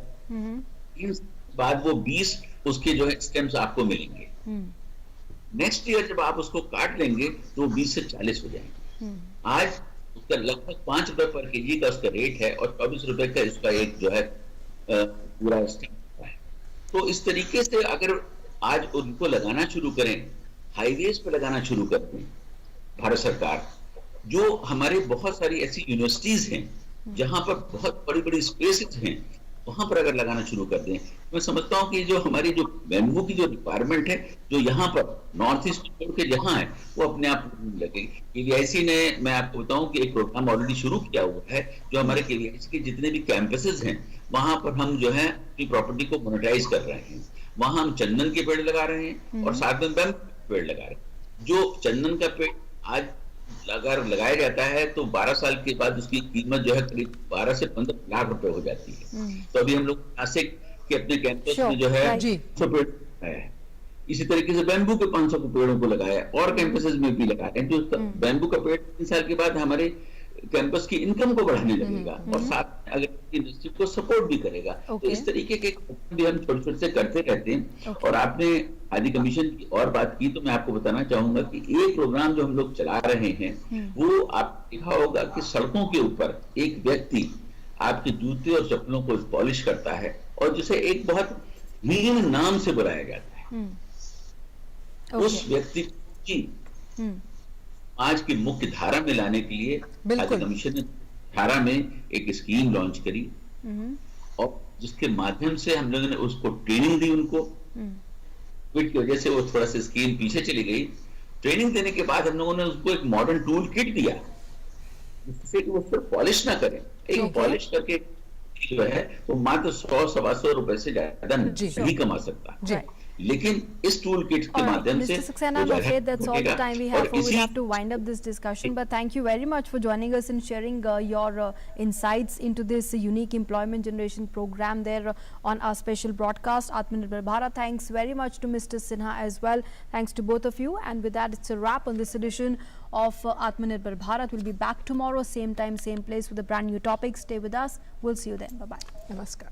3 साल बाद वो 20 उसके जो है स्टेम्स आपको मिलेंगे। नेक्स्ट ईयर जब आप उसको काट लेंगे तो वो 20 से 40 हो जाएंगे। आज उसका लगभग 5 रुपए पर केजी का उसका रेट है, और 24 रुपए का इसका एक जो है पूरा स्टेम है। तो इस तरीके से अगर आज उनको लगाना शुरू करें, हाईवेज पे लगाना शुरू कर दें भारत सरकार, जो हमारे बहुत सारी ऐसी यूनिवर्सिटीज हैं जहां पर बहुत बड़ी बड़ी स्पेसेस हैं, वहां पर अगर लगाना शुरू कर दें, मैं समझता हूं कि जो हमारी जो बैम्बू की जो रिक्वायरमेंट है, जो यहाँ पर नॉर्थ ईस्ट छोड़ के जहां है, वो अपने आप लगेगी। केवीआईसी ने, मैं आपको बताऊं कि एक प्रोग्राम ऑलरेडी शुरू किया हुआ है, जो हमारे केवीआईसी के जितने भी कैंपसेस हैं वहां पर हम जो है अपनी प्रॉपर्टी को मोनेटाइज कर रहे हैं। वहां हम चंदन के पेड़ लगा रहे हैं और साथ में बैम्बू के पेड़ लगा रहे हैं। जो चंदन का पेड़ आज अगर लगाया जाता है तो 12 साल के बाद उसकी कीमत जो है करीब 12 से 15 लाख रुपए हो जाती है। तो अभी हम लोग नासिक के अपने कैंपस में जो है 100 पेड़ लगाया है। इसी तरीके से बैम्बू के 500 पेड़ों को लगाया है, और कैंपसेस में भी लगा रहे हैं। जो बैम्बू का पेड़ 3 साल के बाद हमारे कैंपस की इनकम को बढ़ाने लगेगा, और साथ में अगर इंडस्ट्री को सपोर्ट भी करेगा। तो इस तरीके के भी हम छोटे छोटे से करते रहते हैं। और आपने खादी कमीशन की और बात की, तो मैं आपको बताना चाहूंगा कि एक प्रोग्राम जो हम लोग चला रहे हैं, वो आप देखा होगा कि सड़कों के ऊपर एक व्यक्ति आपके जूते और चप्पलों को पॉलिश करता है, और जिसे एक बहुत हीन नाम से बुलाया जाता है। उस व्यक्ति की आज की मुख्य धारा में लाने के लिए खादी कमीशन ने धारा में एक स्कीम लॉन्च करी, और जिसके माध्यम से हम लोगों ने उसको ट्रेनिंग दी। उनको कोविड की वजह से वो थोड़ा सा स्कीम पीछे चली गई। ट्रेनिंग देने के बाद हम लोगों ने उसको एक मॉडर्न टूल किट दिया, जिससे कि वो सिर्फ पॉलिश ना करें। एक पॉलिश करके जो है वो मात्र 100-125 रुपए से ज्यादा नहीं कमा सकता, लेकिन इस टूल किट के माध्यम से Mr. Saxena, I'm afraid that's all the time we have, for we have to wind up this discussion. But thank you very much for joining us and sharing your insights into this unique employment generation program there on our special broadcast, Atmanirbhar Bharat. Thanks very much to Mr. Sinha as well. Thanks to both of you. And with that, it's a wrap on this edition of Atmanirbhar Bharat. We'll be back tomorrow, same time, same place, with a brand new topic. Stay with us. We'll see you then. Bye-bye. Namaskar.